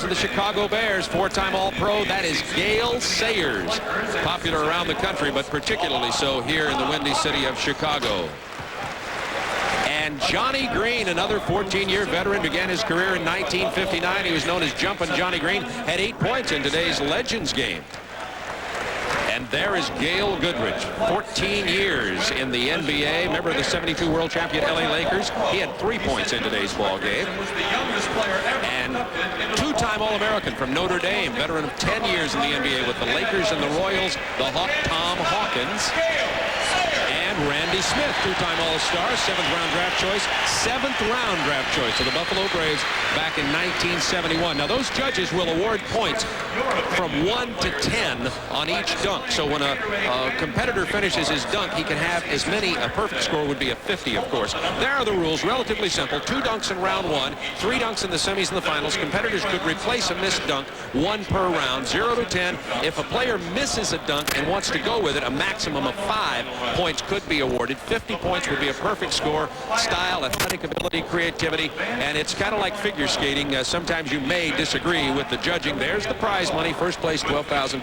of the Chicago Bears, four-time All-Pro. That is Gale Sayers, popular around the country, but particularly so here in the Windy City of Chicago. And Johnny Green, another 14-year veteran, began his career in 1959. He was known as Jumpin' Johnny Green, had 8 points in today's Legends game. And there is Gail Goodrich, 14 years in the NBA, member of the 72 world champion LA Lakers. He had 3 points in today's ball game. And two-time All-American from Notre Dame, veteran of 10 years in the NBA with the Lakers and the Royals, the Hawk Tom Hawkins. And Randy Smith, two-time All-Star, 7th-round draft choice, 7th-round draft choice of the Buffalo Braves back in 1971. Now, those judges will award points from 1 to 10 on each dunk. So when a competitor finishes his dunk, he can have as many. A perfect score would be a 50, of course. There are the rules, relatively simple. 2 dunks in round 1, 3 dunks in the semis and the finals. Competitors could replace a missed dunk, 1 per round, 0 to 10. If a player misses a dunk and wants to go with it, a maximum of 5 points could be awarded. 50 points would be a perfect score. Style, athletic ability, creativity, and it's kind of like figure skating. Sometimes you may disagree with the judging. There's the prize money. First place, $12,005.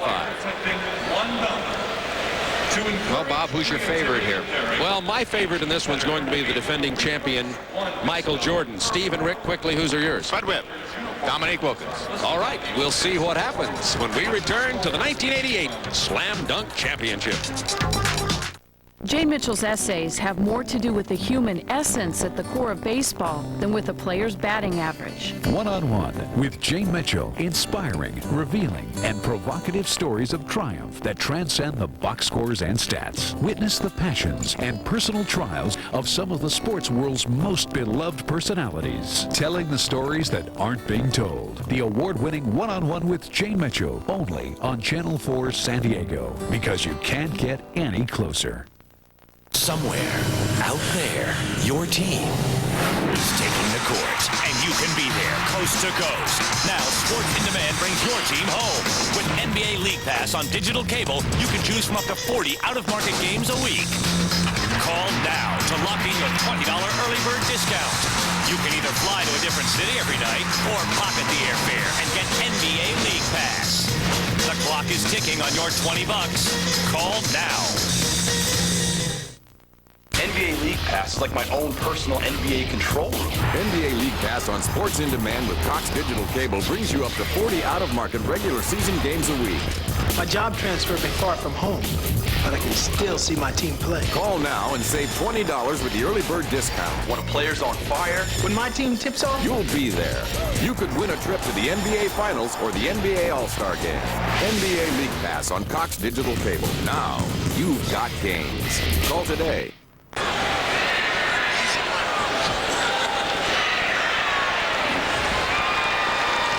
Well, Bob, who's your favorite here? Well, my favorite in this one's going to be the defending champion, Michael Jordan. Steve and Rick, quickly, who's are yours? Bud Whip. Dominique Wilkins. All right, we'll see what happens when we return to the 1988 Slam Dunk Championship. Jane Mitchell's essays have more to do with the human essence at the core of baseball than with a player's batting average. One-on-One with Jane Mitchell. Inspiring, revealing, and provocative stories of triumph that transcend the box scores and stats. Witness the passions and personal trials of some of the sports world's most beloved personalities. Telling the stories that aren't being told. The award-winning One-on-One with Jane Mitchell. Only on Channel 4 San Diego. Because you can't get any closer. Somewhere out there, your team is taking the court, and you can be there coast to coast. Now, Sports in Demand brings your team home. With NBA League Pass on digital cable, you can choose from up to 40 out-of-market games a week. Call now to lock in your $20 early bird discount. You can either fly to a different city every night or pocket the airfare and get NBA League Pass. The clock is ticking on your $20. Call now. NBA League Pass is like my own personal NBA control room. NBA League Pass on Sports in Demand with Cox Digital Cable brings you up to 40 out-of-market regular season games a week. My job transferred me far from home, but I can still see my team play. Call now and save $20 with the early bird discount. When a player's on fire, when my team tips off, you'll be there. You could win a trip to the NBA Finals or the NBA All-Star Game. NBA League Pass on Cox Digital Cable. Now, you've got games. Call today.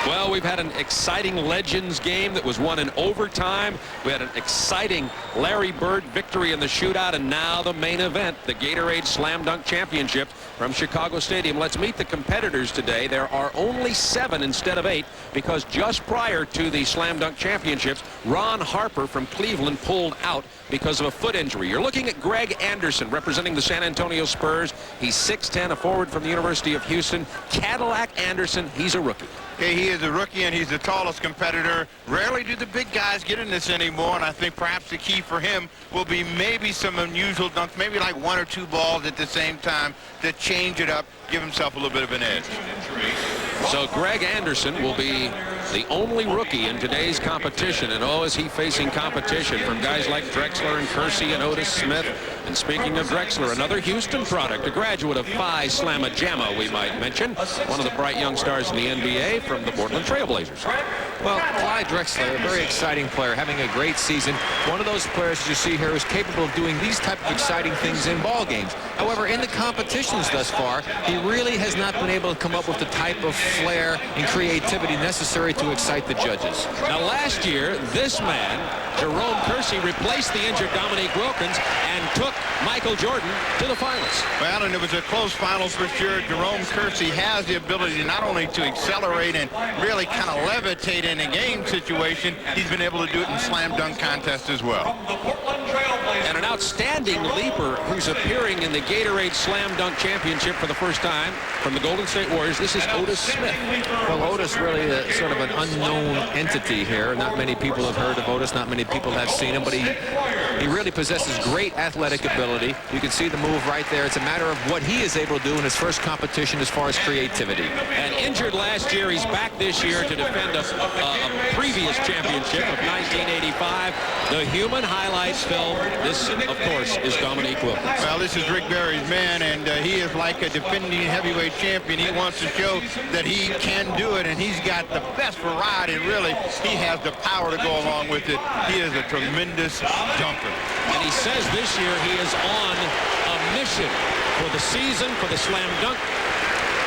Well, we've had an exciting Legends game that was won in overtime. We had an exciting Larry Bird victory in the shootout, and now the main event, the Gatorade Slam Dunk Championship from Chicago Stadium. Let's meet the competitors today. There are only 7 instead of 8 because just prior to the Slam Dunk Championships, Ron Harper from Cleveland pulled out because of a foot injury. You're looking at Greg Anderson representing the San Antonio Spurs. He's 6'10", a forward from the University of Houston. Cadillac Anderson, he's a rookie. Okay, he is a rookie, and he's the tallest competitor. Rarely do the big guys get in this anymore, and I think perhaps the key for him will be maybe some unusual dunks, maybe like 1 or 2 balls at the same time to change it up, give himself a little bit of an edge. So Greg Anderson will be the only rookie in today's competition, and oh, is he facing competition from guys like Drexler and Kersey and Otis Smith. And speaking of Drexler, another Houston product, a graduate of Phi Slamma Jamma, we might mention, one of the bright young stars in the NBA from the Portland Trail Blazers. Well, Clyde Drexler, a very exciting player, having a great season. One of those players you see here is capable of doing these type of exciting things in ball games. However, in the competitions thus far, he really has not been able to come up with the type of flair and creativity necessary to excite the judges. Now, last year, this man, Jerome Kersey, replaced the injured Dominique Wilkins and took Michael Jordan to the finals. Well, and it was a close final for sure. Jerome Kersey has the ability not only to accelerate and really kind of levitate in a game situation, he's been able to do it in slam dunk contests as well. And an outstanding leaper who's appearing in the Gatorade Slam Dunk Championship for the first time from the Golden State Warriors. This is Otis Smith. Smith. Well, Otis really sort of an unknown entity here. Not many people have heard of Otis. Not many people have seen him, but he really possesses great athletic ability. You can see the move right there. It's a matter of what he is able to do in his first competition as far as creativity. And injured last year, he's back this year to defend a previous championship of 1985. The human highlights film. This, of course, is Dominique Wilkins. Well, this is Rick Barry's man, and he is like a defending heavyweight champion. He wants to show that he can do it, and he's got the best variety. Really, he has the power to go along with it. He is a tremendous dunker. And he says this year he is on a mission for the season, for the slam dunk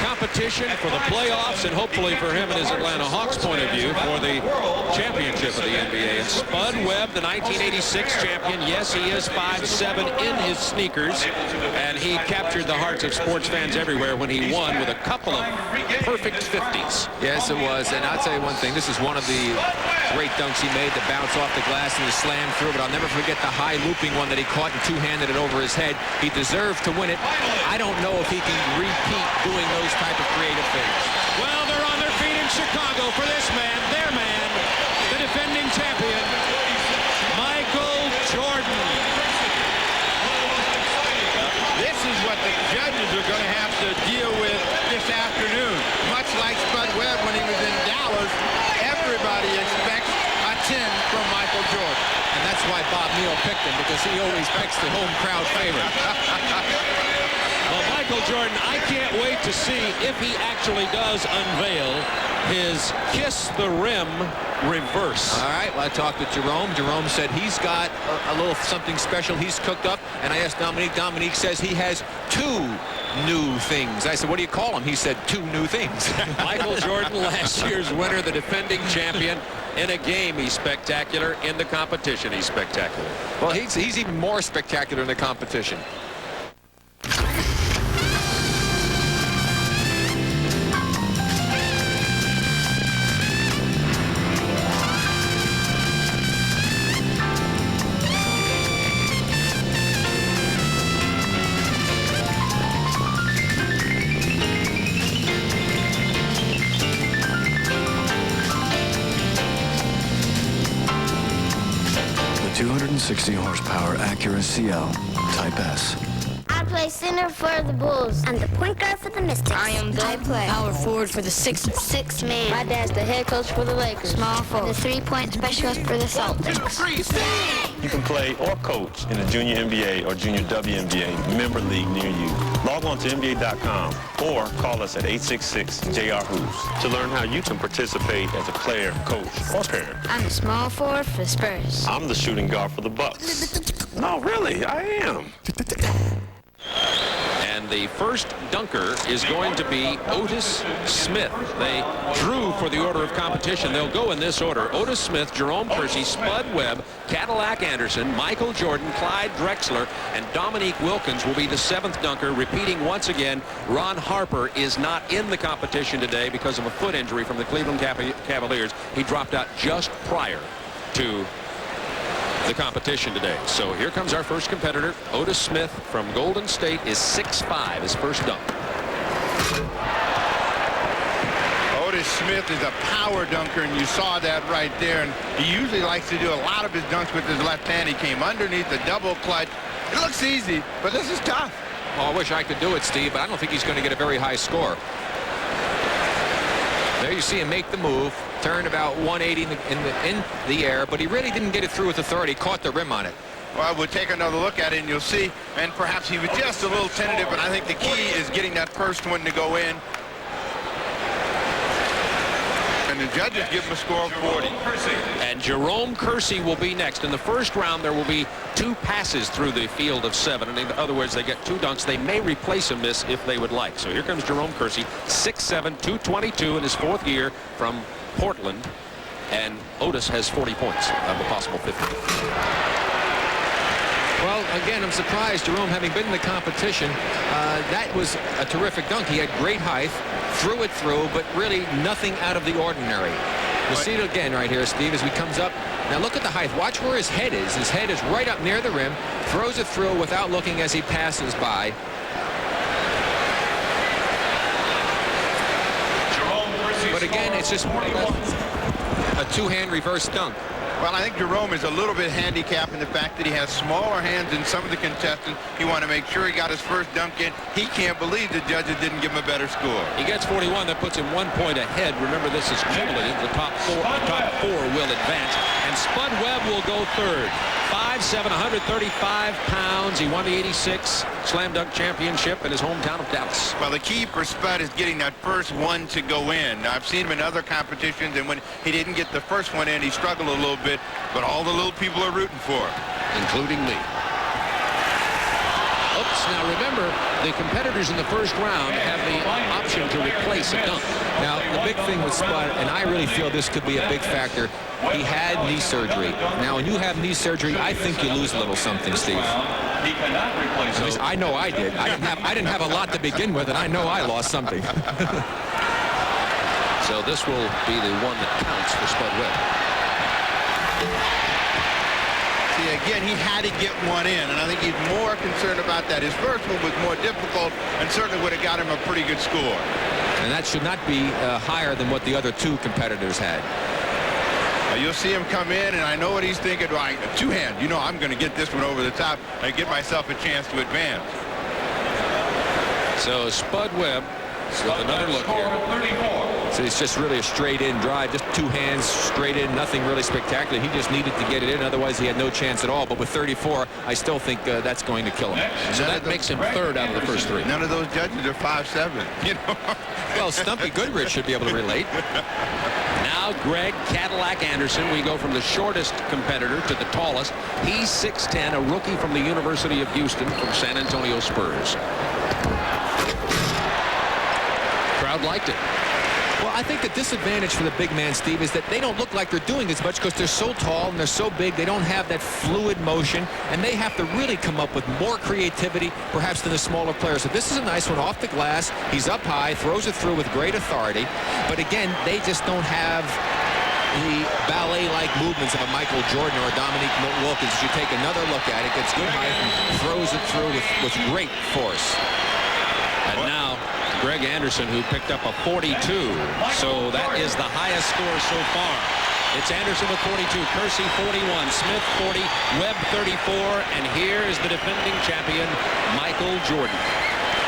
competition, for the playoffs, and hopefully for him and his Atlanta Hawks point of view for the championship of the NBA. And Spud Webb, the 1986 champion, yes, he is 5'7" in his sneakers, and he captured the hearts of sports fans everywhere when he won with a couple of perfect 50s. Yes, it was. And I'll tell you one thing. This is one of the great dunks he made, the bounce off the glass and the slam through. But I'll never forget the high looping one that he caught and two-handed it over his head. He deserved to win it. I don't know if he can repeat doing those type of creative things. Well, they're on their feet in Chicago for this man, their man, the defending champion, Michael Jordan. This is what the judges are going to have to deal with this afternoon. Much like Spud Webb when he was in Dallas, everybody expects a 10 from Michael Jordan. And that's why Bob Neal picked him, because he always picks the home crowd favorite. Well, Michael Jordan, I can't wait to see if he actually does unveil his Kiss the Rim reverse. All right, well, I talked to Jerome. Jerome said he's got a little something special he's cooked up. And I asked Dominique. Dominique says he has 2 new things. I said, what do you call them? He said 2 new things. Michael Jordan, last year's winner, the defending champion. In a game, he's spectacular. In the competition, he's spectacular. Well, he's even more spectacular in the competition. The 260 horsepower Acura CL Type S. I play center for the Bulls. I'm the point guard for the Mystics. I play power forward for the Sixers. Six man. My dad's the head coach for the Lakers. Small forward. The three-point specialist for the Celtics. You can play or coach in a junior NBA or junior WNBA member league near you. Log on to NBA.com or call us at 866-JR-HOOPS to learn how you can participate as a player, coach, or parent. I'm the small forward for the Spurs. I'm the shooting guard for the Bucks. No, really, I am. And the first dunker is going to be Otis Smith. They drew for the order of competition. They'll go in this order. Otis Smith, Jerome Kersey, Spud Webb, Cadillac Anderson, Michael Jordan, Clyde Drexler, and Dominique Wilkins will be the 7th dunker. Repeating once again, Ron Harper is not in the competition today because of a foot injury from the Cleveland Cavaliers. He dropped out just prior to the competition today. So here comes our first competitor. Otis Smith from Golden State is 6'5", his first dunk. Otis Smith is a power dunker, and you saw that right there. And he usually likes to do a lot of his dunks with his left hand. He came underneath the double clutch. It looks easy, but this is tough. Oh, I wish I could do it, Steve, but I don't think he's going to get a very high score. There you see him make the move, turn about 180 in the air, but he really didn't get it through with authority. Caught the rim on it. Well, we'll take another look at it, and you'll see. And perhaps he was just a little tentative, but I think the key is getting that first one to go in. And the judges give him a score of 40. And Jerome Kersey will be next. In the first round, there will be 2 passes through the field of 7. In other words, they get 2 dunks. They may replace him this if they would like. So here comes Jerome Kersey, 6'7", 222 in his 4th year from Portland. And Otis has 40 points of a possible 50. Well, again, I'm surprised, Jerome, having been in the competition, that was a terrific dunk. He had great height, threw it through, but really nothing out of the ordinary. You'll see it again right here, Steve, as he comes up. Now look at the height. Watch where his head is. His head is right up near the rim, throws it through without looking as he passes by. Jerome But again, it's just more or less a two-hand reverse dunk. Well, I think Jerome is a little bit handicapped in the fact that he has smaller hands than some of the contestants. He wanted to make sure he got his first dunk in. He can't believe the judges didn't give him a better score. He gets 41. That puts him 1 point ahead. Remember, this is cumulative. The top four will advance. And Spud Webb will go third. 5'7", 135 pounds. He won the '86 Slam Dunk Championship in his hometown of Dallas. Well, the key for Spud is getting that first one to go in. Now, I've seen him in other competitions, and when he didn't get the first one in, he struggled a little bit, but all the little people are rooting for him. Including me. Oops, now remember, the competitors in the first round have the option to replace a dunk. Now, the big thing with Spud, and I really feel this could be a big factor, he had knee surgery. Now, when you have knee surgery, I think you lose a little something, Steve. At least I know I did. I didn't have a lot to begin with, and I know I lost something. So this will be the one that counts for Spud Webb. See, again, he had to get one in, and I think he's more concerned about that. His first one was more difficult and certainly would have got him a pretty good score. And that should not be higher than what the other two competitors had. You'll see him come in, and I know what he's thinking. Right, a two-hand. You know, I'm going to get this one over the top and get myself a chance to advance. So Spud Webb with another look here. So it's just really a straight-in drive, just two hands straight in, nothing really spectacular. He just needed to get it in, otherwise he had no chance at all. But with 34, I still think that's going to kill him. So that makes him third out of the first three. None of those judges are 5'7", you know. Well, Stumpy Goodrich should be able to relate. Now Greg Cadillac Anderson. We go from the shortest competitor to the tallest. He's 6'10", a rookie from the University of Houston from San Antonio Spurs. Crowd liked it. Well, I think the disadvantage for the big man, Steve, is that they don't look like they're doing as much because they're so tall and they're so big. They don't have that fluid motion, and they have to really come up with more creativity, perhaps, than the smaller players. So this is a nice one off the glass. He's up high, throws it through with great authority. But again, they just don't have the ballet-like movements of a Michael Jordan or a Dominique Wilkins. As you take another look at it, gets good height and throws it through with great force. And now Greg Anderson, who picked up a 42. So that is the highest score so far. It's Anderson with 42, Kersey 41, Smith 40, Webb 34, and here is the defending champion, Michael Jordan.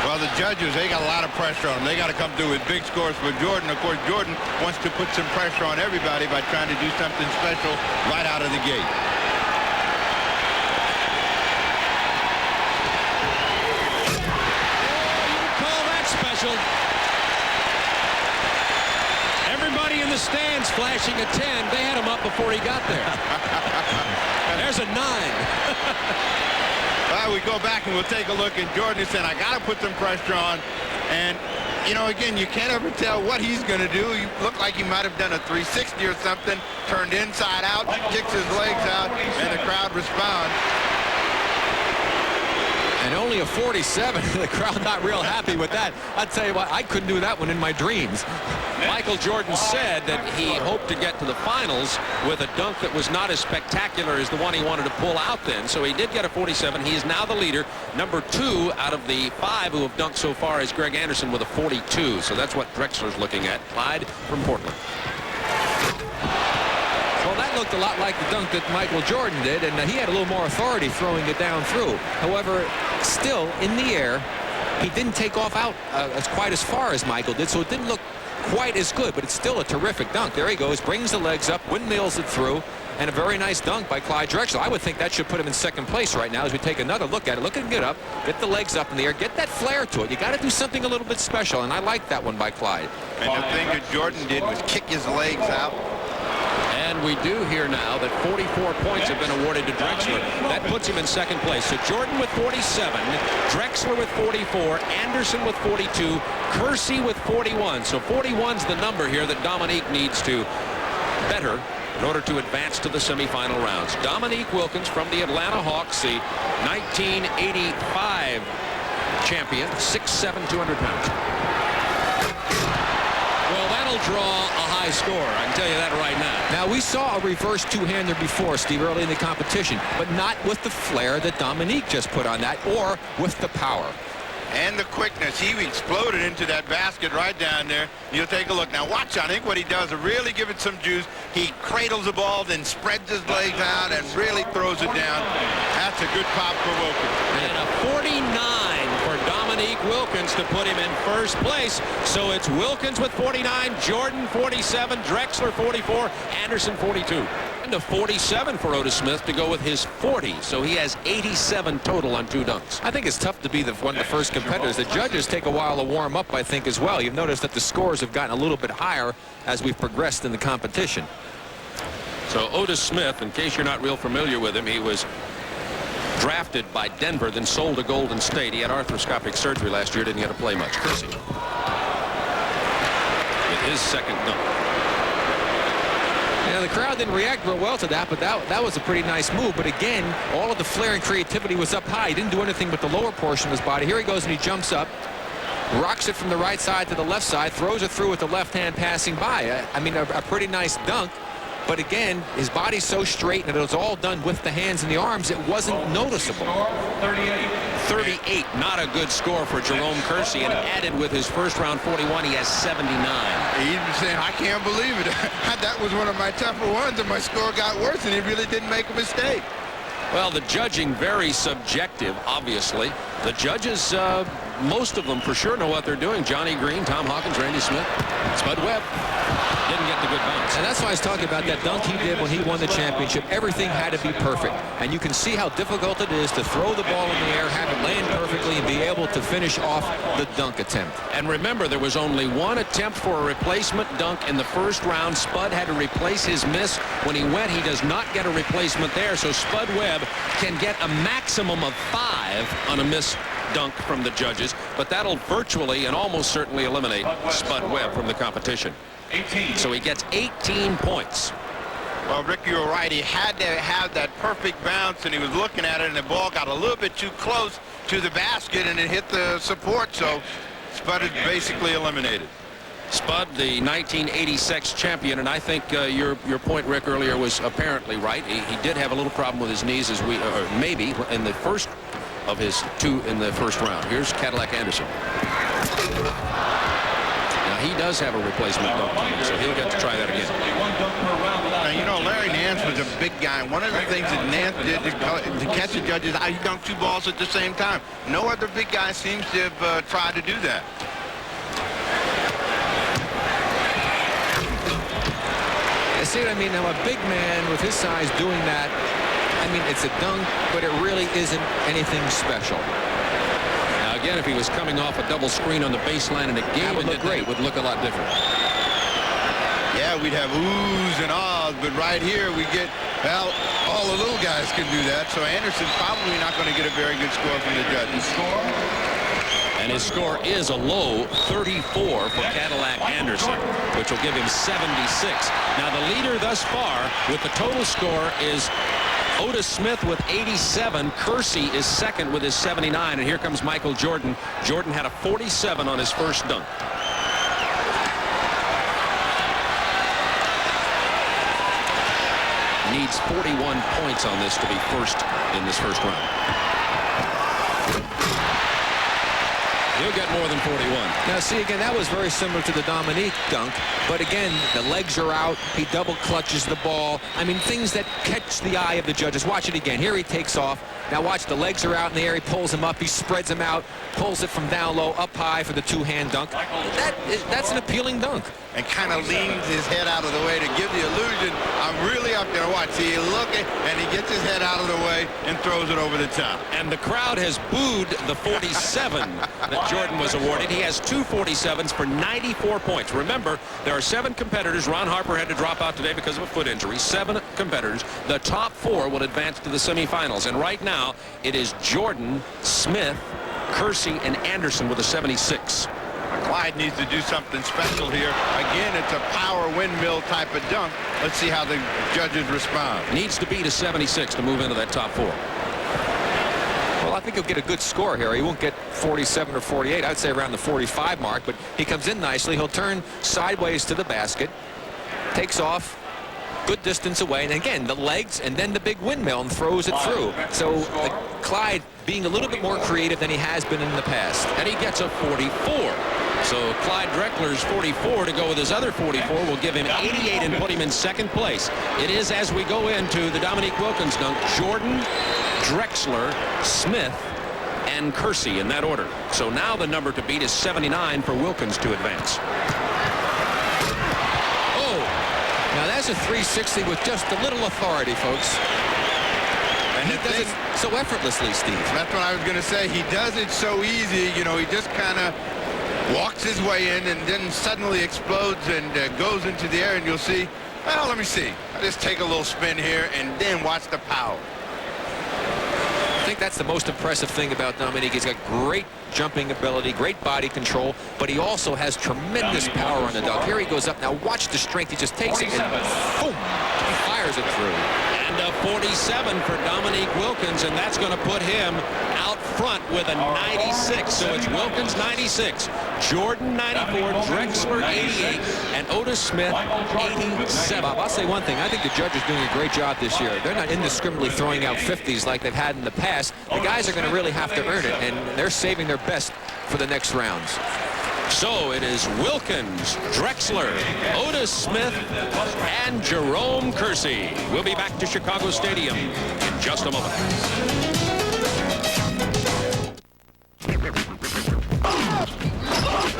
Well, the judges, they got a lot of pressure on them. They got to come through with big scores for Jordan. Of course, Jordan wants to put some pressure on everybody by trying to do something special right out of the gate. Everybody in the stands flashing a 10. They had him up before he got there. There's a 9. Well, we go back and we'll take a look at Jordan. He said, I got to put some pressure on. And, you know, again, you can't ever tell what he's going to do. He looked like he might have done a 360 or something, turned inside out, kicks his legs out, and the crowd responds. And only a 47. The crowd not real happy with that. I'll tell you what, I couldn't do that one in my dreams. Michael Jordan said that he hoped to get to the finals with a dunk that was not as spectacular as the one he wanted to pull out then. So he did get a 47. He is now the leader. Number 2 out of the 5 who have dunked so far is Greg Anderson with a 42. So that's what Drexler's looking at. Clyde from Portland. Well, that looked a lot like the dunk that Michael Jordan did, and he had a little more authority throwing it down through. However, still in the air, he didn't take off out quite as far as Michael did, so it didn't look quite as good, but it's still a terrific dunk. There he goes, brings the legs up, windmills it through, and a very nice dunk by Clyde Drexler. I would think that should put him in second place right now as we take another look at it. Look at him get up, get the legs up in the air, get that flair to it. You got to do something a little bit special, and I like that one by Clyde. And the thing that Jordan did was kick his legs out. And we do hear now that 44 points have been awarded to Drexler. That puts him in second place. So Jordan with 47, Drexler with 44, Anderson with 42, Kersey with 41. So 41's the number here that Dominique needs to better in order to advance to the semifinal rounds. Dominique Wilkins from the Atlanta Hawks, the 1985 champion, 6'7", 200 pounds. Well, that'll draw a high score. I can tell you that right now. Now, we saw a reverse two-hander before, Steve, early in the competition, but not with the flair that Dominique just put on that or with the power. and the quickness. He exploded into that basket right down there. You'll take a look. Now watch, I think what he does is really give it some juice. He cradles the ball, then spreads his legs out and really throws it down. That's a good pop for Wilkins. And a 49 for Dominique Wilkins to put him in first place. So it's Wilkins with 49, Jordan 47, Drexler 44, Anderson 42. And a 47 for Otis Smith to go with his 40. So he has 87 total on 2 dunks. I think it's tough to be one of the first competitors. The judges take a while to warm up, I think, as well. You've noticed that the scores have gotten a little bit higher as we've progressed in the competition. So Otis Smith, in case you're not real familiar with him, he was drafted by Denver, then sold to Golden State. He had arthroscopic surgery last year, didn't get to play much. Kersey with his second dunk. Yeah, the crowd didn't react real well to that, but that was a pretty nice move. But again, all of the flair and creativity was up high. He didn't do anything with the lower portion of his body. Here he goes and he jumps up, rocks it from the right side to the left side, throws it through with the left hand passing by. I mean, a pretty nice dunk. But again, his body's so straight and it was all done with the hands and the arms, it wasn't noticeable. 38, not a good score for Jerome Kersey, and added with his first round 41, he has 79. He's saying, I can't believe it. That was one of my tougher ones, and my score got worse, and he really didn't make a mistake. Well, the judging very subjective, obviously. The judges, most of them for sure know what they're doing. Johnny Green, Tom Hawkins, Randy Smith, Spud Webb. Didn't get the good bounce. And that's why I was talking about that dunk he did when he won the championship. Everything had to be perfect. And you can see how difficult it is to throw the ball in the air, have it land perfectly, and be able to finish off the dunk attempt. And remember, there was only one attempt for a replacement dunk in the first round. Spud had to replace his miss. When he went, he does not get a replacement there. So Spud Webb can get a maximum of 5 on a miss dunk from the judges, but that'll virtually and almost certainly eliminate Spud Webb from the competition. 18. So he gets 18 points. Well, Rick, you were right. He had to have that perfect bounce, and he was looking at it, and the ball got a little bit too close to the basket, and it hit the support, so Spud is basically eliminated. Spud, the 1986 champion, and I think your point, Rick, earlier was apparently right. He did have a little problem with his knees, as we or maybe in the first of his 2 in the first round. Here's Cadillac Anderson. Now he does have a replacement dunk, so he'll get to try that again. Now, you know, Larry Nance was a big guy. One of the things that Nance did to catch the judges, he dunked 2 balls at the same time. No other big guy seems to have tried to do that. See what I mean? Now, a big man with his size doing that, I mean, it's a dunk, but it really isn't anything special. Now, again, if he was coming off a double screen on the baseline in a game, would look great. It would look a lot different. Yeah, we'd have oohs and ahs, but right here we get, well, all the little guys can do that, so Anderson's probably not going to get a very good score from the judges. And his score is a low 34 for Cadillac Anderson, which will give him 76. Now, the leader thus far with the total score is Otis Smith with 87. Kersey is second with his 79. And here comes Michael Jordan. Jordan had a 47 on his first dunk. Needs 41 points on this to be first in this first round. He'll get more than 41. Now, see, again, that was very similar to the Dominique dunk. But again, the legs are out. He double clutches the ball. I mean, things that catch the eye of the judges. Watch it again. Here he takes off. Now watch, the legs are out in the air. He pulls them up. He spreads them out. Pulls it from down low, up high for the 2-hand dunk. That's an appealing dunk. And kind of leans his head out of the way to give the illusion, I'm really up there. Watch, see, you look at, and he gets his head out of the way and throws it over the top. And the crowd has booed the 47 that Jordan was awarded. He has 2 47s for 94 points. Remember, there are 7 competitors. Ron Harper had to drop out today because of a foot injury. 7 competitors. The top 4 will advance to the semifinals. And right now, it is Jordan, Smith, Kersey, and Anderson with a 76. Clyde needs to do something special here. Again, it's a power windmill type of dunk. Let's see how the judges respond. Needs to beat a 76 to move into that top 4. Well, I think he'll get a good score here. He won't get 47 or 48. I'd say around the 45 mark, but he comes in nicely. He'll turn sideways to the basket, takes off, good distance away. And again, the legs and then the big windmill and throws it through. So Clyde being a little bit more creative than he has been in the past. And he gets a 44. So Clyde Drexler's 44 to go with his other 44 will give him 88 and put him in second place. It is, as we go into the Dominique Wilkins dunk, Jordan, Drexler, Smith, and Kersey in that order. So now the number to beat is 79 for Wilkins to advance. Oh, now that's a 360 with just a little authority, folks. And he does it so effortlessly, Steve. That's what I was going to say. He does it so easy. You know, he just kind of walks his way in and then suddenly explodes and goes into the air, and you'll see, well, let me see. I'll just take a little spin here and then watch the power. I think that's the most impressive thing about Dominique. He's got great jumping ability, great body control, but he also has tremendous power on the dunk. Here he goes up. Now watch the strength. He just takes it and boom, he fires it through. And a 47 for Dominique Wilkins, and that's going to put him out front with a 96. So it's Wilkins 96, Jordan 94, Drexler 88, and Otis Smith 87. Bob, I'll say one thing. I think the judge is doing a great job this year. They're not indiscriminately throwing out 50s like they've had in the past. The guys are going to really have to earn it, and they're saving their best for the next rounds. So it is Wilkins, Drexler, Otis Smith, and Jerome Kersey. We'll be back to Chicago Stadium in just a moment.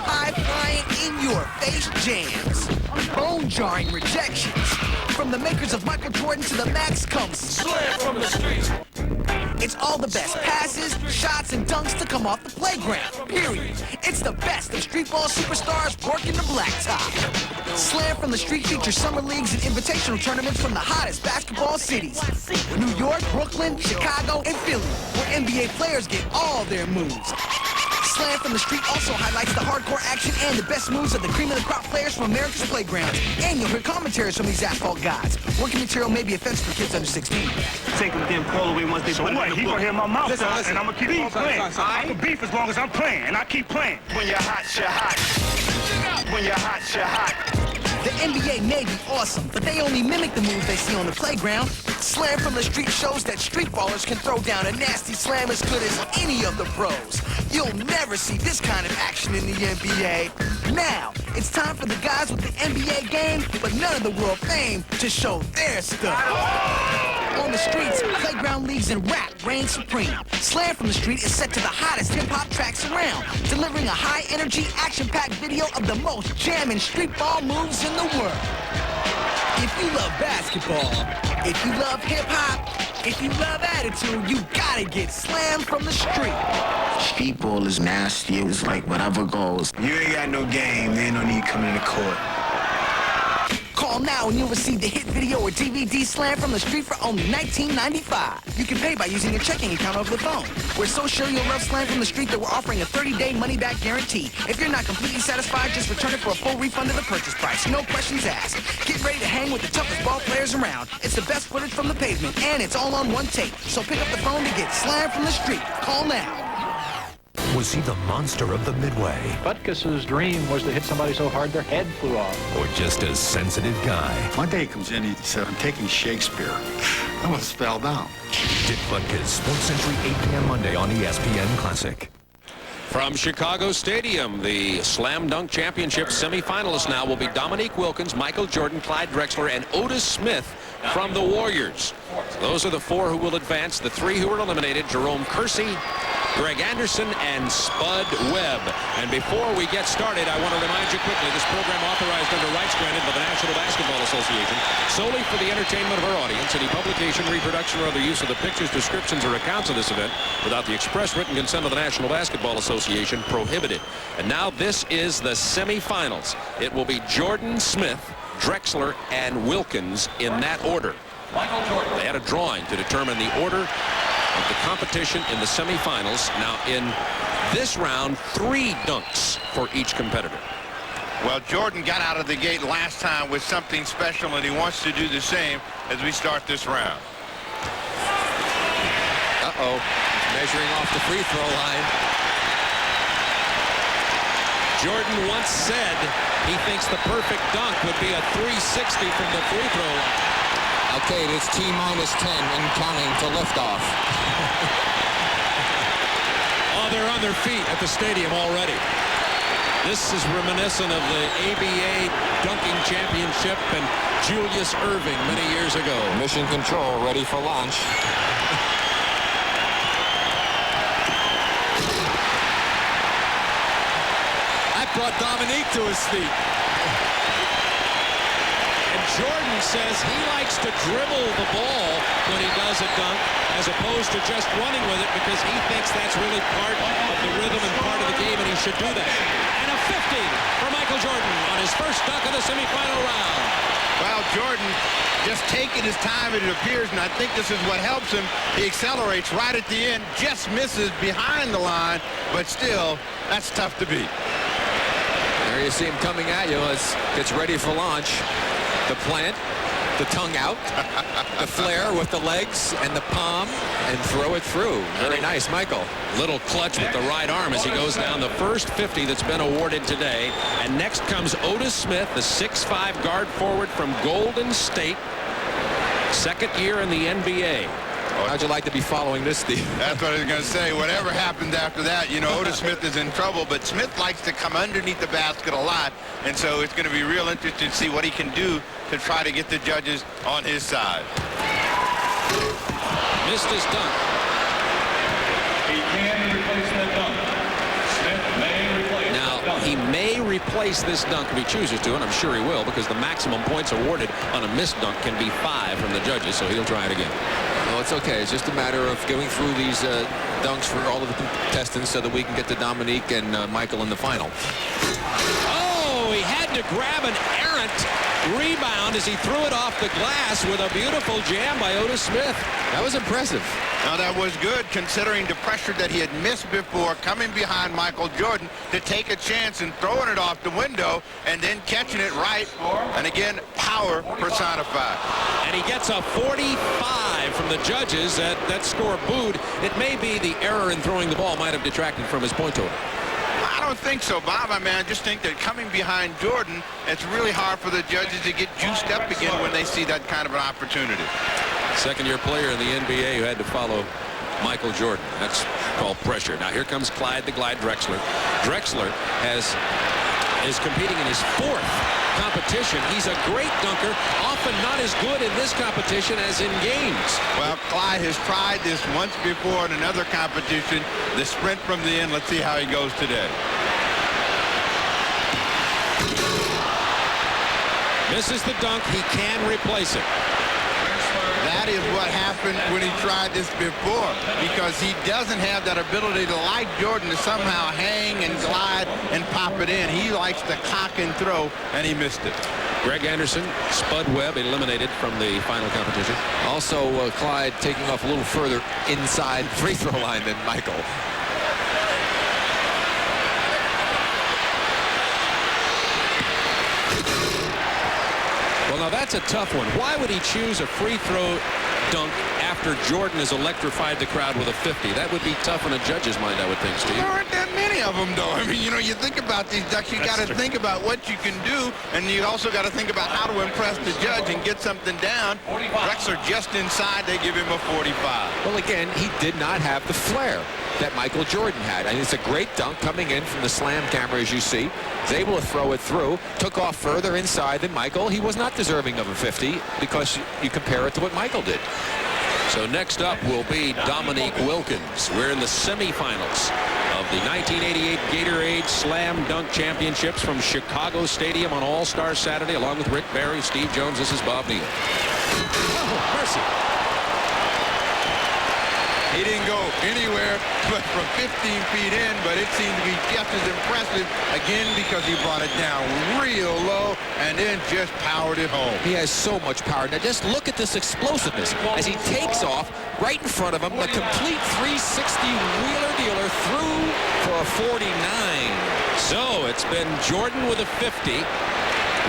High-flying, in-your-face jams, bone-jarring rejections. From the makers of Michael Jordan to the Max comes Slam from the Street. It's all the best passes, shots, and dunks to come off the playground, period. It's the best of street ball superstars working the blacktop. Slam from the Street features summer leagues and invitational tournaments from the hottest basketball cities. New York, Brooklyn, Chicago, and Philly, where NBA players get all their moves. Slam from the Street also highlights the hardcore action and the best moves of the cream of the crop players from America's playgrounds. And you'll hear commentaries from these asphalt gods. Working material may be offensive for kids under 16. Take them damn call away once they put it in the book. He gonna hear my mouth, listen, and I'm gonna keep on playing. I'm gonna beef as long as I'm playing, and I keep playing. When you're hot, you're hot. When you're hot, you're hot. The NBA may be awesome, but they only mimic the moves they see on the playground. Slam from the Street shows that street ballers can throw down a nasty slam as good as any of the pros. You'll never see this kind of action in the NBA. Now, it's time for the guys with the NBA game, but none of the world fame, to show their stuff. On the streets, playground leagues and rap reign supreme. Slam from the Street is set to the hottest hip-hop tracks around, delivering a high-energy, action-packed video of the most jamming street ball moves in the world. If you love basketball, if you love hip-hop, if you love attitude, you gotta get Slam from the Street. Street ball is nasty. It's like whatever goes. You ain't got no game. There ain't no need coming to court. Call now and you'll receive the hit video or DVD Slam from the Street for only $19.95. You can pay by using your checking account over the phone. We're so sure you'll love Slam from the Street that we're offering a 30-day money-back guarantee. If you're not completely satisfied, just return it for a full refund of the purchase price. No questions asked. Get ready to hang with the toughest ball players around. It's the best footage from the pavement, and it's all on one tape. So pick up the phone to get Slam from the Street. Call now. Was he the monster of the Midway? Butkus's dream was to hit somebody so hard their head flew off. Or just a sensitive guy? One day he comes in, he said, I'm taking Shakespeare. I was spellbound. Dick Butkus, Sports Century, 8 p.m. Monday on ESPN Classic. From Chicago Stadium, the Slam Dunk Championship semifinalists now will be Dominique Wilkins, Michael Jordan, Clyde Drexler, and Otis Smith from the Warriors. Those are the four who will advance. The three who were eliminated, Jerome Kersey, Greg Anderson, and Spud Webb. And before we get started, I want to remind you quickly, this program authorized under rights granted by the National Basketball Association solely for the entertainment of our audience. Any publication, reproduction, or other use of the pictures, descriptions, or accounts of this event without the express written consent of the National Basketball Association prohibited. And now this is the semifinals. It will be Jordan, Smith, Drexler, and Wilkins in that order. They had a drawing to determine the order of the competition in the semifinals. Now in this round, 3 dunks for each competitor. Well, Jordan got out of the gate last time with something special, and he wants to do the same as we start this round. Uh-oh, measuring off the free throw line. Jordan once said he thinks the perfect dunk would be a 360 from the free throw line. Okay, it's T-minus 10 and counting to liftoff. Oh, they're on their feet at the stadium already. This is reminiscent of the ABA dunking championship and Julius Erving many years ago. Mission control, ready for launch. That brought Dominique to his feet. And Jordan says he likes to dribble the ball when he does a dunk as opposed to just running with it because he thinks that's really part of the rhythm and part of the game and he should do that. And a 50 for Michael Jordan on his first dunk of the semifinal round. Well, Jordan just taking his time, it appears, and I think this is what helps him. He accelerates right at the end, just misses behind the line, but still, that's tough to beat. There you see him coming at you as gets ready for launch. The plant, the tongue out, the flare with the legs and the palm, and throw it through. Very nice, Michael. Little clutch with the right arm as he goes down the first 50 that's been awarded today. And next comes Otis Smith, the 6'5" guard forward from Golden State. Second year in the NBA. How'd you like to be following this, Steve? That's what I was going to say. Whatever happens after that, you know, Otis Smith is in trouble, but Smith likes to come underneath the basket a lot, and so it's going to be real interesting to see what he can do to try to get the judges on his side. Missed his dunk. He can replace that dunk. Smith may replace Now, that dunk. he may replace this dunk if he chooses to, and I'm sure he will, because the maximum points awarded on a missed dunk can be 5 from the judges, so he'll try it again. Well, it's okay. It's just a matter of going through these dunks for all of the contestants so that we can get to Dominique and Michael in the final. Oh, he had to grab an errant rebound as he threw it off the glass with a beautiful jam by Otis Smith. That was impressive. Now, that was good considering the pressure that he had missed before coming behind Michael Jordan to take a chance and throwing it off the window and then catching it right. And again, power personified. And he gets a 45 from the judges. That score booed. It may be the error in throwing the ball might have detracted from his point total. I don't think so, Bob. I mean, I just think that coming behind Jordan, it's really hard for the judges to get juiced up again when they see that kind of an opportunity. Second-year player in the NBA who had to follow Michael Jordan. That's called pressure. Now here comes Clyde the Glide Drexler. Drexler is competing in his 4th competition. He's a great dunker, often not as good in this competition as in games. Well, Clyde has tried this once before in another competition, the sprint from the end. Let's see how he goes today. Misses the dunk. He can replace it. That is what happened when he tried this before, because he doesn't have that ability to, like Jordan, to somehow hang and glide and pop it in. He likes to cock and throw, and he missed it. Greg Anderson, Spud Webb eliminated from the final competition. Also, Clyde taking off a little further inside free throw line than Michael. Well, now that's a tough one. Why would he choose a free throw dunk after Jordan has electrified the crowd with a 50? That would be tough in a judge's mind, I would think, Steve. There aren't that many of them, though. I mean, you know, you think about these dunks, you got to think about what you can do, and you also got to think about how to impress the judge and get something down. Drexler just inside, they give him a 45. Well, again, he did not have the flair that Michael Jordan had. I mean, it's a great dunk coming in from the slam camera, as you see. He's able to throw it through. Took off further inside than Michael. He was not deserving of a 50 because you compare it to what Michael did. So next up will be Dominique Wilkins. We're in the semifinals of the 1988 Gatorade Slam Dunk Championships from Chicago Stadium on All-Star Saturday, along with Rick Barry, Steve Jones. This is Bob Neal. Oh, mercy. He didn't go anywhere but from 15 feet in, but it seemed to be just as impressive, again, because he brought it down real low and then just powered it home. He has so much power. Now just look at this explosiveness as he takes off right in front of him, the complete 360 wheeler dealer through for a 49. So it's been Jordan with a 50.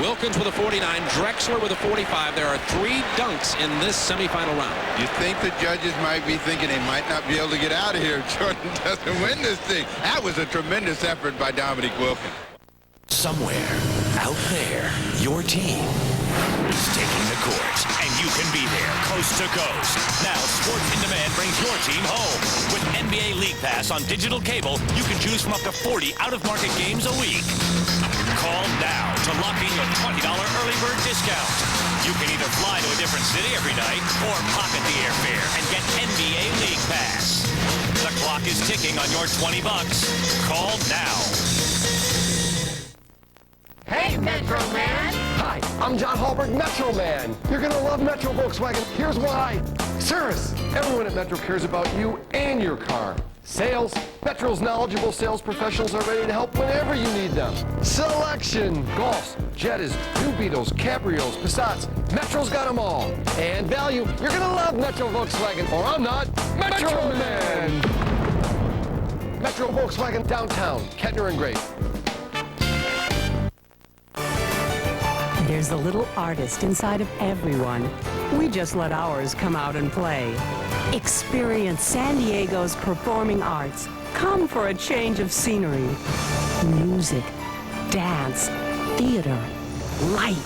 Wilkins with a 49, Drexler with a 45. There are 3 dunks in this semifinal round. You think the judges might be thinking they might not be able to get out of here if Jordan doesn't win this thing. That was a tremendous effort by Dominique Wilkins. Somewhere out there, your team is taking the court, and you can be there, coast to coast. Now, Sports in Demand brings your team home. With NBA League Pass on digital cable, you can choose from up to 40 out-of-market games a week. Call now to lock in your $20 early bird discount. You can either fly to a different city every night or pocket the airfare and get NBA League Pass. The clock is ticking on your $20. Call now. Hey, Metro Man! Hi, I'm John Hallberg, Metro Man. You're gonna love Metro Volkswagen. Here's why. Service. Everyone at Metro cares about you and your car. Sales. Metro's knowledgeable sales professionals are ready to help whenever you need them. Selection. Golfs, Jettas, new Beetles, Cabrios, Passats. Metro's got them all. And value. You're gonna love Metro Volkswagen, or I'm not. Metro Man! Metro Volkswagen downtown, Kettner and Grape. There's a little artist inside of everyone. We just let ours come out and play. Experience San Diego's performing arts. Come for a change of scenery. Music, dance, theater, light.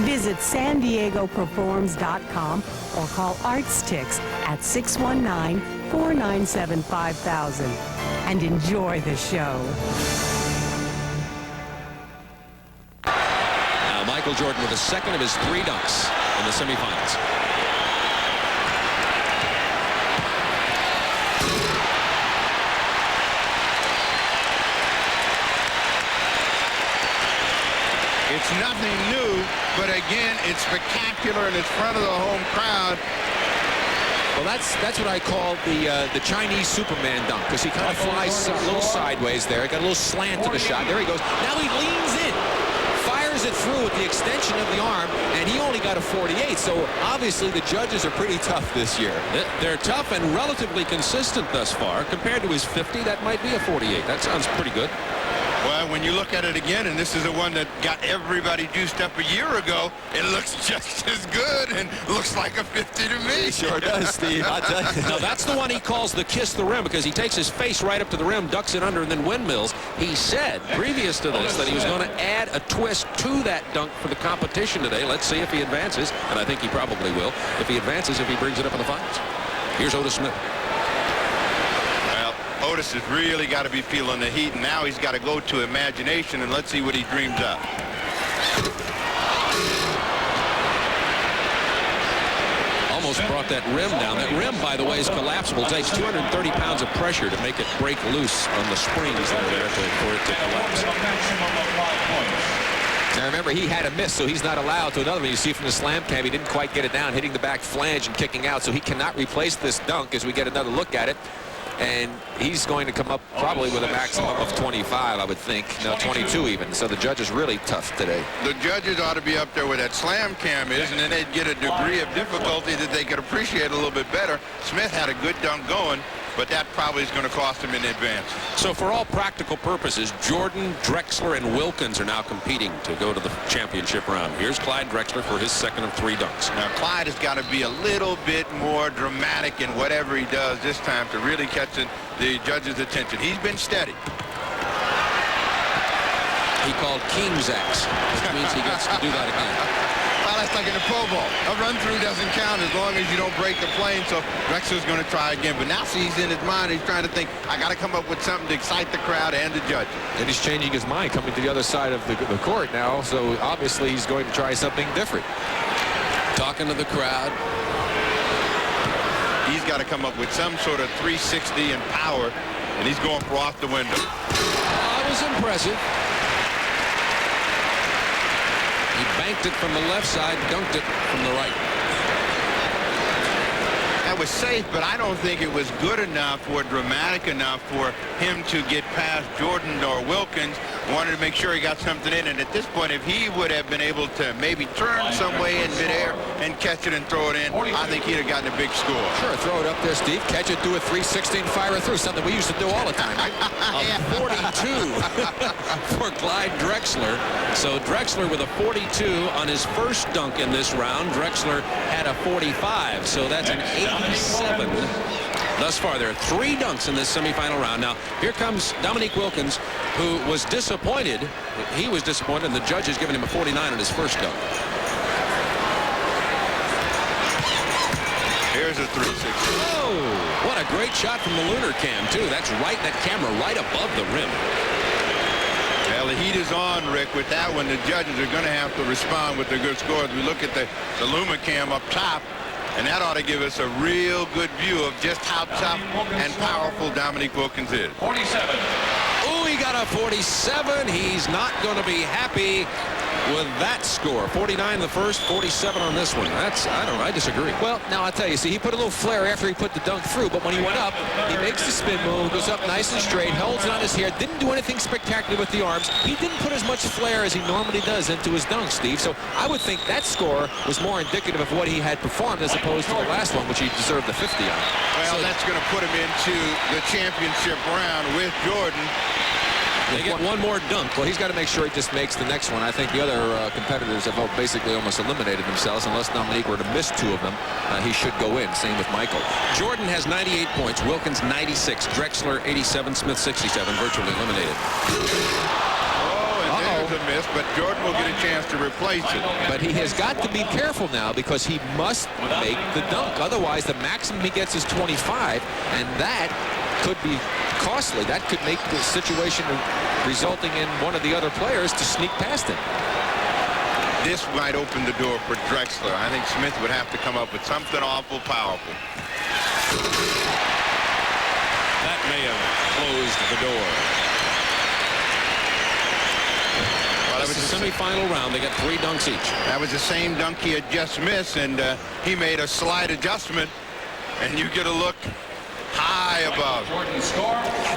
Visit SanDiegoPerforms.com or call ArtSticks at 619-497-5000 and enjoy the show. Michael Jordan with the second of his 3 dunks in the semifinals. It's nothing new, but again, it's spectacular and it's front of the home crowd. Well, that's what I call the Chinese Superman dunk, because he kind of flies a little sideways there. He got a little slant to the shot. There he goes. Now he leans in. Fires it through with the extension of the arm, and he only got a 48, so obviously the judges are pretty tough this year. They're tough and relatively consistent thus far. Compared to his 50, that might be a 48. That sounds pretty good. Well, when you look at it again, and this is the one that got everybody juiced up a year ago, it looks just as good and looks like a 50 to me. It sure does, Steve. I'll tell you. Now, that's the one he calls the kiss the rim, because he takes his face right up to the rim, ducks it under, and then windmills. He said previous to this that he was going to add a twist to that dunk for the competition today. Let's see if he advances, and I think he probably will. If he advances, if he brings it up in the finals. Here's Otis Smith. Otis has really got to be feeling the heat, and now he's got to go to imagination, and let's see what he dreams up. Almost brought that rim down. That rim, by the way, is collapsible. It takes 230 pounds of pressure to make it break loose on the springs that are there for it to collapse. Now remember, he had a miss, so he's not allowed to. Another one you see from the slam cam, he didn't quite get it down, hitting the back flange and kicking out, so he cannot replace this dunk as we get another look at it. And he's going to come up probably with a maximum of 25, I would think. No, 22 even. So the judge is really tough today. The judges ought to be up there where that slam cam is, and then they'd get a degree of difficulty that they could appreciate a little bit better. Smith had a good dunk going, but that probably is going to cost him in advance. So for all practical purposes, Jordan, Drexler, and Wilkins are now competing to go to the championship round. Here's Clyde Drexler for his second of 3 dunks. Now, Clyde has got to be a little bit more dramatic in whatever he does this time to really catch the judge's attention. He's been steady. He called King's X, which means he gets to do that again. Well, that's like in the Pro Bowl. A run-through doesn't count as long as you don't break the plane, so Drexler's going to try again. But now see, he's in his mind. He's trying to think, I got to come up with something to excite the crowd and the judge. And he's changing his mind coming to the other side of the court now, so obviously he's going to try something different. Talking to the crowd. He's got to come up with some sort of 360 in power, and he's going for off the window. That was impressive. He banked it from the left side, dunked it from the right. That was safe, but I don't think it was good enough or dramatic enough for him to get past Jordan or Wilkins. Wanted to make sure he got something in, and at this point, if he would have been able to maybe turn some way in midair and catch it and throw it in, I think he'd have gotten a big score. Sure, throw it up there, Steve. Catch it, do a 316, fire it through, something we used to do all the time. A 42 for Clyde Drexler. So Drexler with a 42 on his first dunk in this round. Drexler had a 45, so that's an 87 thus far. There are 3 dunks in this semifinal round. Now, here comes Dominique Wilkins, who was disappointed. He was disappointed, and the judge has given him a 49 on his first dunk. Here's a 360. Oh, what a great shot from the lunar cam, too. That's right, that camera right above the rim. Well, the heat is on, Rick. With that one, the judges are going to have to respond with their good scores. We look at the Lumicam up top, and that ought to give us a real good view of just how tough and powerful Dominique Wilkins is. 47. Oh, he got a 47. He's not going to be happy with that score. 49 the first, 47 on this one. That's, I don't know, I disagree. Well, now I'll tell you, see, he put a little flare after he put the dunk through, but when he went up, he makes the spin move, goes up nice and straight, holds it on his hair, didn't do anything spectacular with the arms. He didn't put as much flair as he normally does into his dunk, Steve. So I would think that score was more indicative of what he had performed as opposed to the last one, which he deserved the 50 on. Well, that's going to put him into the championship round with Jordan. They get one more dunk. Well, he's got to make sure he just makes the next one. I think the other competitors have basically almost eliminated themselves. Unless Dominique were to miss 2 of them, he should go in. Same with Michael. Jordan has 98 points. Wilkins 96. Drexler 87. Smith 67. Virtually eliminated. Oh, and there's a miss, but Jordan will get a chance to replace it. But he has got to be careful now because he must make the dunk. Otherwise, the maximum he gets is 25, and that could be costly. That could make the situation resulting in one of the other players to sneak past him. This might open the door for Drexler. I think Smith would have to come up with something awful powerful. That may have closed the door. Well, that was the semifinal round. They got 3 dunks each. That was the same dunk he had just missed, and he made a slight adjustment, and you get a look high above.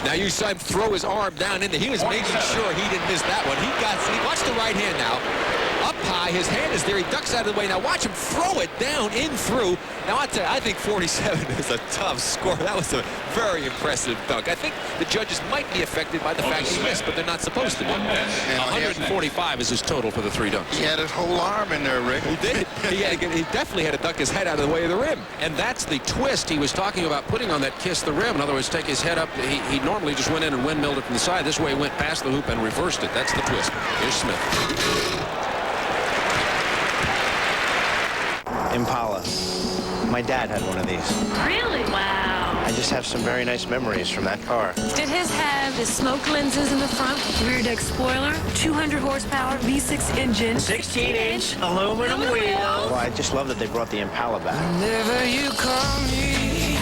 Now you saw him throw his arm down in there. He was making sure he didn't miss that one. Watch the right hand now. Up high, his hand is there. He ducks out of the way. Now watch him throw it down in through. Now I tell you, I think 47 is a tough score. That was a very impressive dunk. I think the judges might be affected by the fact he missed, but they're not supposed to be. 145 is his total for the 3 dunks. He had his whole arm in there, Rick. He did. He definitely had to duck his head out of the way of the rim. And that's the twist he was talking about putting on that kiss the rim. In other words, take his head up. He normally just went in and windmilled it from the side. This way he went past the hoop and reversed it. That's the twist. Here's Smith. Impala. My dad had one of these. Really? Wow. I just have some very nice memories from that car. Did his have his smoke lenses in the front, rear deck spoiler, 200 horsepower V6 engine, 16-inch aluminum wheel. Well, I just love that they brought the Impala back. Whenever you call me.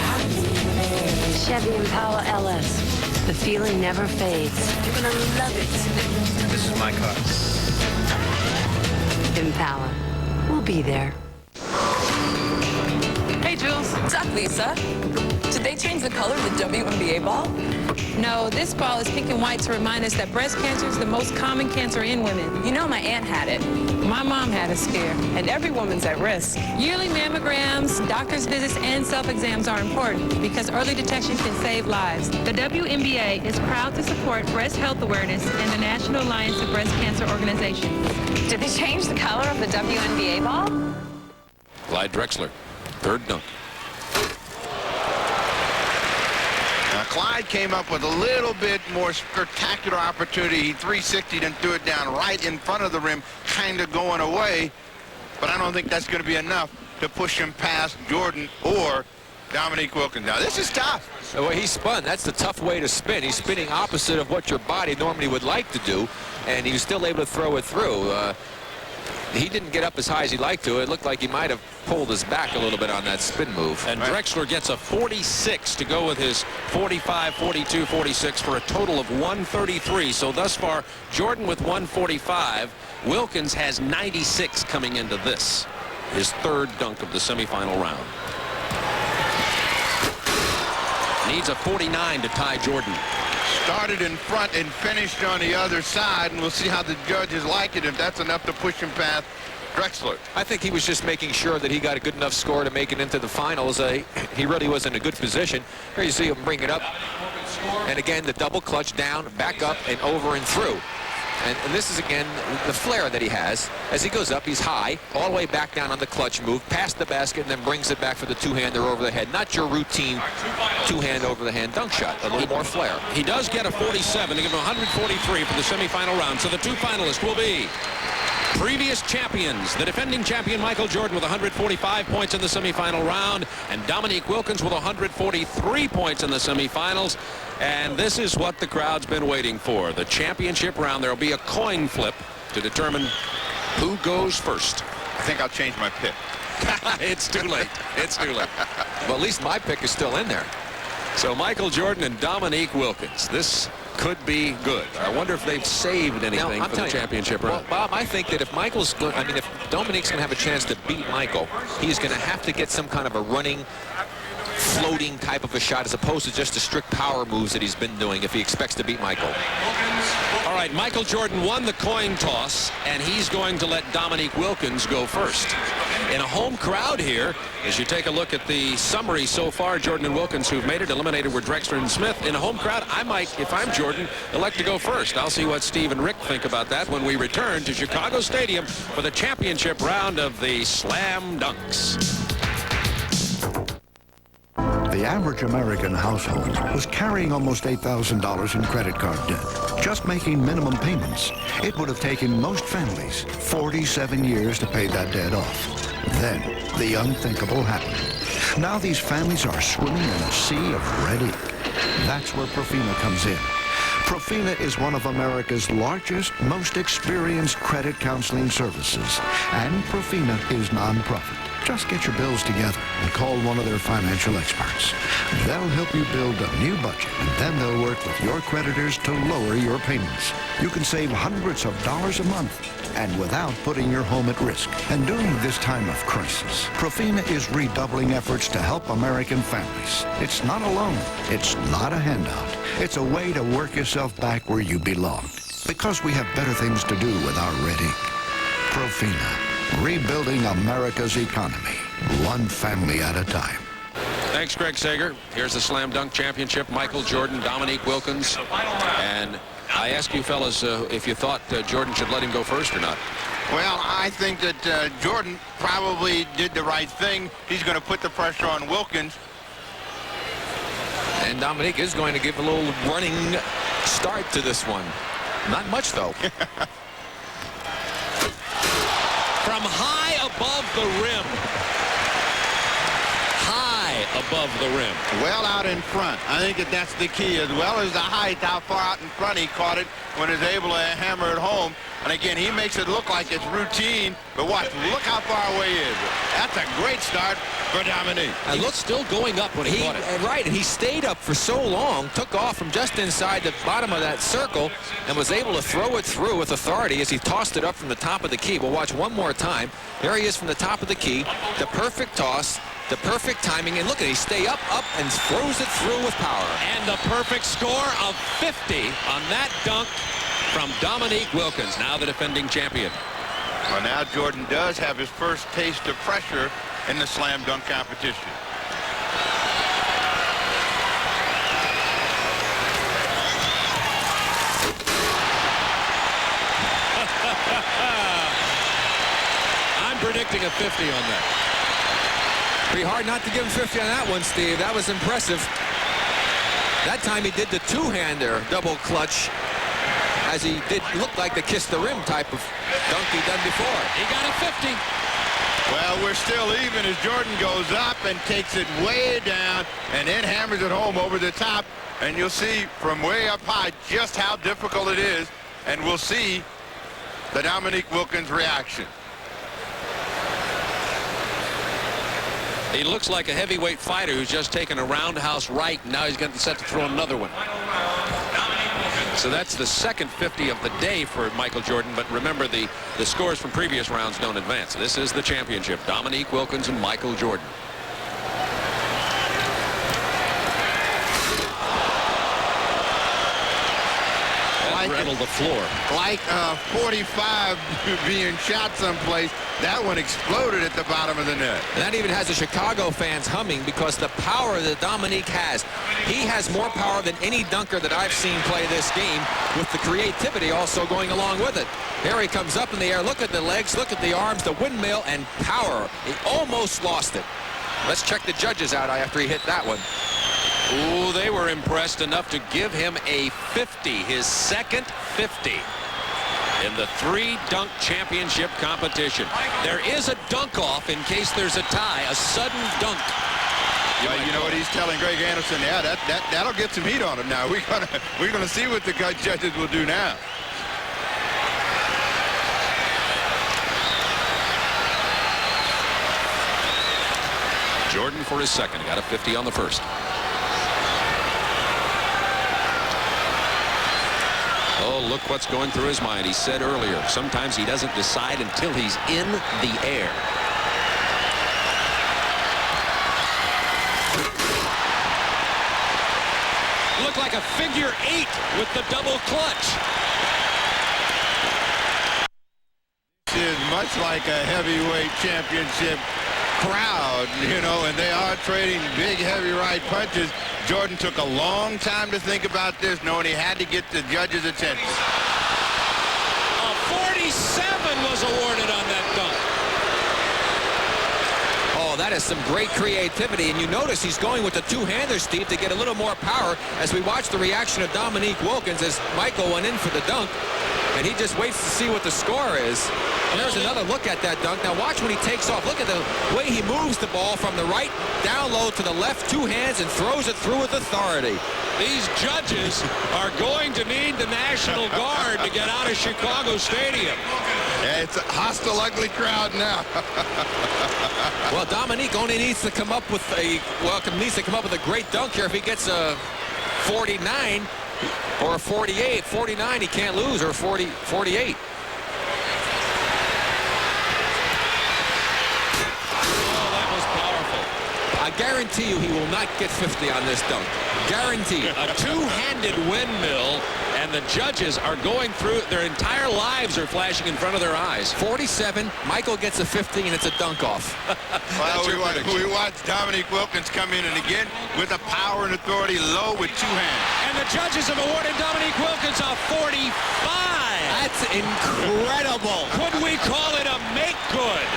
Chevy Impala LS. The feeling never fades. You're gonna love it. This is my car. Impala. We'll be there. Hey, Jules. What's up, Lisa? Did they change the color of the WNBA ball? No, this ball is pink and white to remind us that breast cancer is the most common cancer in women. You know my aunt had it. My mom had a scare, and every woman's at risk. Yearly mammograms, doctor's visits, and self-exams are important because early detection can save lives. The WNBA is proud to support breast health awareness and the National Alliance of Breast Cancer Organizations. Did they change the color of the WNBA ball? Clyde Drexler, 3rd dunk. Now, Clyde came up with a little bit more spectacular opportunity. He 360'd and threw it down right in front of the rim, kind of going away. But I don't think that's going to be enough to push him past Jordan or Dominique Wilkins. Now, this is tough. Well, he spun. That's the tough way to spin. He's spinning opposite of what your body normally would like to do, and he was still able to throw it through. He didn't get up as high as he'd like to. It looked like he might have pulled his back a little bit on that spin move. And Drexler gets a 46 to go with his 45, 42, 46 for a total of 133. So thus far, Jordan with 145. Wilkins has 96 coming into this, his 3rd dunk of the semifinal round. Needs a 49 to tie Jordan. Started in front and finished on the other side, and we'll see how the judges like it, if that's enough to push him past Drexler. I think he was just making sure that he got a good enough score to make it into the finals. He really was in a good position. Here you see him bring it up. And again, the double clutch down, back up, and over and through. And this is, again, the flair that he has. As he goes up, he's high, all the way back down on the clutch move, past the basket, and then brings it back for the two-hander over the head. Not your routine two-hand over-the-hand dunk shot. A little more flair. He does get a 47 to give him 143 for the semifinal round. So the 2 finalists will be Previous champions, the defending champion Michael Jordan with 145 points in the semifinal round, and Dominique Wilkins with 143 points in the semifinals. And this is what the crowd's been waiting for. The championship round. There will be a coin flip to determine who goes first. I think I'll change my pick. It's too late. It's too late. Well, at least my pick is still in there. So Michael Jordan and Dominique Wilkins. This could be good. I wonder if they've saved anything for the championship round. Well, Bob, I think that if if Dominique's going to have a chance to beat Michael, he's going to have to get some kind of a running, floating type of a shot as opposed to just the strict power moves that he's been doing if he expects to beat Michael. All right, Michael Jordan won the coin toss, and he's going to let Dominique Wilkins go first. In a home crowd here, as you take a look at the summary so far, Jordan and Wilkins, who've made it, eliminated were Drexler and Smith. In a home crowd, I might, if I'm Jordan, elect to go first. I'll see what Steve and Rick think about that when we return to Chicago Stadium for the championship round of the Slam Dunks. The average American household was carrying almost $8,000 in credit card debt, just making minimum payments. It would have taken most families 47 years to pay that debt off. Then, the unthinkable happened. Now these families are swimming in a sea of red ink. That's where Profina comes in. Profina is one of America's largest, most experienced credit counseling services. And Profina is nonprofit. Just get your bills together and call one of their financial experts. They'll help you build a new budget, and then they'll work with your creditors to lower your payments. You can save hundreds of dollars a month, and without putting your home at risk. And during this time of crisis, Profina is redoubling efforts to help American families. It's not a loan. It's not a handout. It's a way to work yourself back where you belong. Because we have better things to do with our red ink. Profina. Rebuilding America's economy, one family at a time. Thanks, Greg Sager. Here's the Slam Dunk Championship. Michael Jordan, Dominique Wilkins. And I ask you fellas if you thought Jordan should let him go first or not. Well, I think that Jordan probably did the right thing. He's going to put the pressure on Wilkins. And Dominique is going to give a little running start to this one. Not much, though. From high above the rim. High above the rim. Well out in front. I think that's the key, as well as the height, how far out in front he caught it when he's able to hammer it home. And again, he makes it look like it's routine, but watch, look how far away he is. That's a great start for Dominique. And look, still going up when he caught it. Right, and he stayed up for so long, took off from just inside the bottom of that circle, and was able to throw it through with authority as he tossed it up from the top of the key. We'll watch one more time. There he is from the top of the key, the perfect toss, the perfect timing, and look at it, he stay up, and throws it through with power. And the perfect score of 50 on that dunk from Dominique Wilkins, now the defending champion. Well, now Jordan does have his first taste of pressure in the slam dunk competition. I'm predicting a 50 on that. Pretty hard not to give him 50 on that one, Steve. That was impressive. That time he did the two-hander double clutch, as he did look like the kiss the rim type of dunk he done before. He got a 50. Well, we're still even as Jordan goes up and takes it way down and then hammers it home over the top. And you'll see from way up high just how difficult it is. And we'll see the Dominique Wilkins reaction. He looks like a heavyweight fighter who's just taken a roundhouse right, and now he's getting set to throw another one. So that's the second 50 of the day for Michael Jordan, but remember the scores from previous rounds don't advance. This is the championship. Dominique Wilkins and Michael Jordan. Rattled the floor. Like 45 being shot someplace, that one exploded at the bottom of the net. And that even has the Chicago fans humming because the power that Dominique has. He has more power than any dunker that I've seen play this game, with the creativity also going along with it. Here he comes up in the air. Look at the legs, look at the arms, the windmill, and power. He almost lost it. Let's check the judges out after he hit that one. Ooh, they were impressed enough to give him a 50, his second 50. in the 3-dunk championship competition. There is a dunk-off in case there's a tie, a sudden dunk. You know what he's telling Greg Anderson? Yeah, that'll get some heat on him now. We're gonna see what the judges will do now. Jordan for his second. Got a 50 on the first. Oh, look what's going through his mind. He said earlier, sometimes he doesn't decide until he's in the air. Looked like a figure 8 with the double clutch. Is much like a heavyweight championship crowd, you know, and they are trading big, heavy right punches. Jordan took a long time to think about this, knowing he had to get the judges' attention. A 47 was awarded on that dunk. Oh, that is some great creativity, and you notice he's going with the two-hander, Steve, to get a little more power as we watch the reaction of Dominique Wilkins as Michael went in for the dunk, and he just waits to see what the score is. And there's another look at that dunk. Now watch when he takes off. Look at the way he moves the ball from the right down low to the left, two hands, and throws it through with authority. These judges are going to need the National Guard to get out of Chicago Stadium. Yeah, it's a hostile, ugly crowd now. Well, Dominique only needs to come up with a great dunk here. If he gets a 49 or a 48, 49, he can't lose, or 48. I guarantee you he will not get 50 on this dunk. Guaranteed. A two-handed windmill, and the judges are going through, their entire lives are flashing in front of their eyes. 47, Michael gets a 50, and it's a dunk-off. Well, we watched Dominique Wilkins come in, and again, with the power and authority low with two hands. And the judges have awarded Dominique Wilkins a 45. That's incredible. Could we call it a make-good?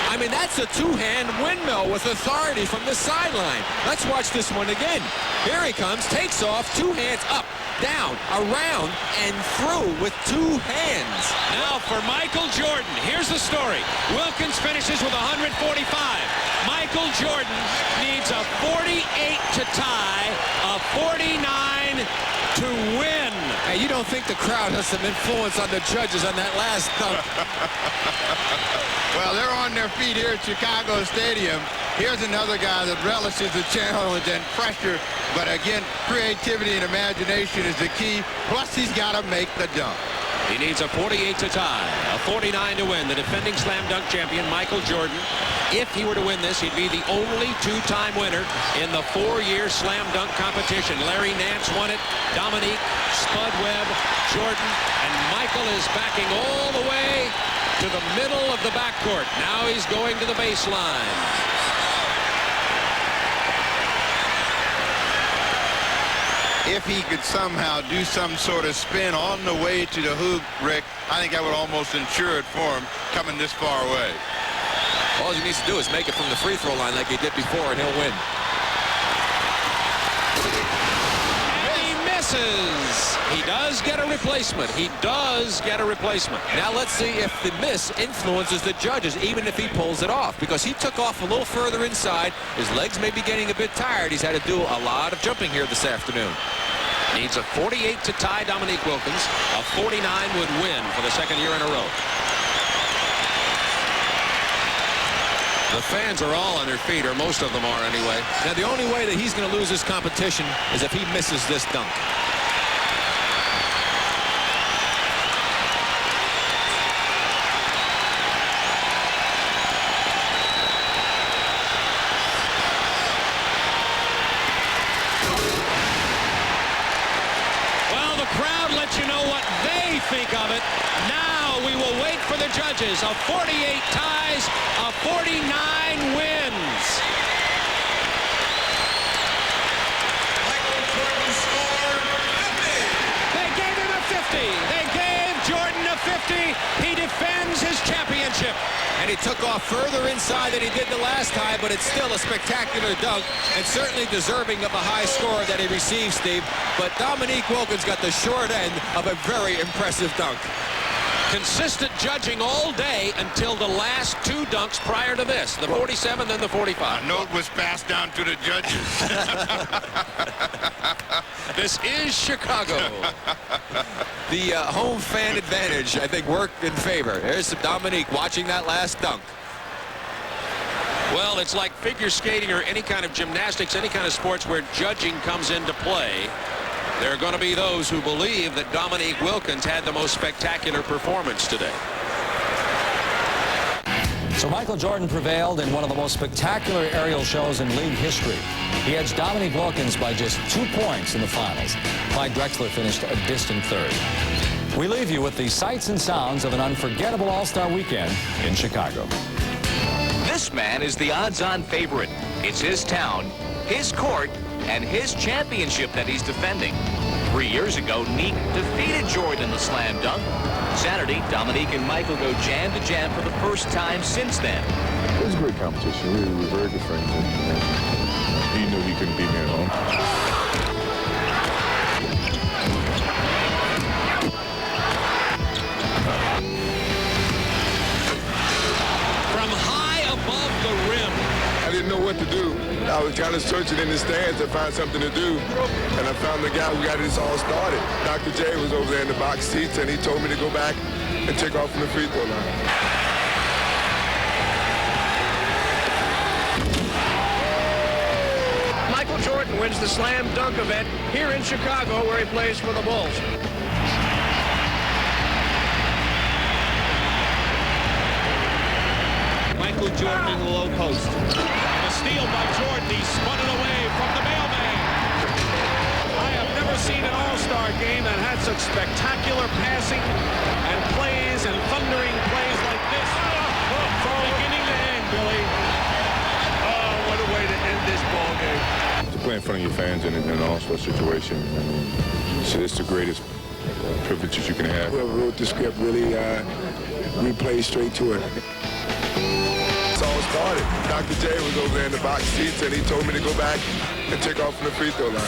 I mean, that's a two-hand windmill with authority from the sideline. Let's watch this one again. Here he comes, takes off, two hands up, down, around, and through with two hands. Now for Michael Jordan. Here's the story. Wilkins finishes with 145. Michael Jordan needs a 48 to tie, a 49 to win. Hey, you don't think the crowd has some influence on the judges on that last dunk? Well, they're on their feet here at Chicago Stadium. Here's another guy that relishes the challenge and pressure. But again, creativity and imagination is the key. Plus, he's got to make the dunk. He needs a 48 to tie, a 49 to win. The defending slam dunk champion, Michael Jordan. If he were to win this, he'd be the only two-time winner in the 4-year slam dunk competition. Larry Nance won it, Dominique, Spud Webb, Jordan, and Michael is backing all the way to the middle of the backcourt. Now he's going to the baseline. If he could somehow do some sort of spin on the way to the hoop, Rick, I think that would almost ensure it for him coming this far away. All he needs to do is make it from the free throw line like he did before, and he'll win. And he misses. He does get a replacement. He does get a replacement. Now let's see if the miss influences the judges, even if he pulls it off, because he took off a little further inside. His legs may be getting a bit tired. He's had to do a lot of jumping here this afternoon. Needs a 48 to tie Dominique Wilkins. A 49 would win for the second year in a row. The fans are all on their feet, or most of them are anyway. Now, the only way that he's going to lose this competition is if he misses this dunk. Well, the crowd lets you know what they think of it. Now we will wait for the judges. A 48 ties, a 49 wins. They gave him a 50. They gave Jordan a 50. He defends his championship. And he took off further inside than he did the last time, but it's still a spectacular dunk and certainly deserving of a high score that he received, Steve. But Dominique Wilkins got the short end of a very impressive dunk. Consistent judging all day until the last two dunks prior to this, the 47 and the 45. A note was passed down to the judges. This is Chicago. The home fan advantage, I think, worked in favor. There's Dominique watching that last dunk. Well, it's like figure skating or any kind of gymnastics, any kind of sports where judging comes into play. There are going to be those who believe that Dominique Wilkins had the most spectacular performance today. So Michael Jordan prevailed in one of the most spectacular aerial shows in league history. He edged Dominique Wilkins by just 2 points in the finals. Clyde Drexler finished a distant third. We leave you with the sights and sounds of an unforgettable All-Star weekend in Chicago. This man is the odds-on favorite. It's his town, his court, and his championship that he's defending. 3 years ago, Neek defeated Jordan in the slam dunk. Saturday, Dominique and Michael go jam to jam for the first time since then. It was a great competition. We were very good friends. And he knew he couldn't beat me at home. From high above the rim. I didn't know what to do. I was kind of searching in the stands to find something to do, and I found the guy who got this all started. Dr. J was over there in the box seats, and he told me to go back and take off from the free throw line. Michael Jordan wins the slam dunk event here in Chicago, where he plays for the Bulls. Michael Jordan in the low post. A steal by Jordan. He spun it away from the mailman. I have never seen an all-star game that had such spectacular passing and plays and thundering plays like this from beginning to end, Billy. Oh, what a way to end this ball game. To play in front of your fans in an all-star situation, I mean, it's the greatest privilege that you can have. Whoever wrote the script really we played straight to it. It's all started. Dr. J was over there in the box seats, and he told me to go back and take off from the free throw line.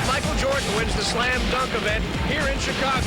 Michael Jordan wins the slam dunk event here in Chicago.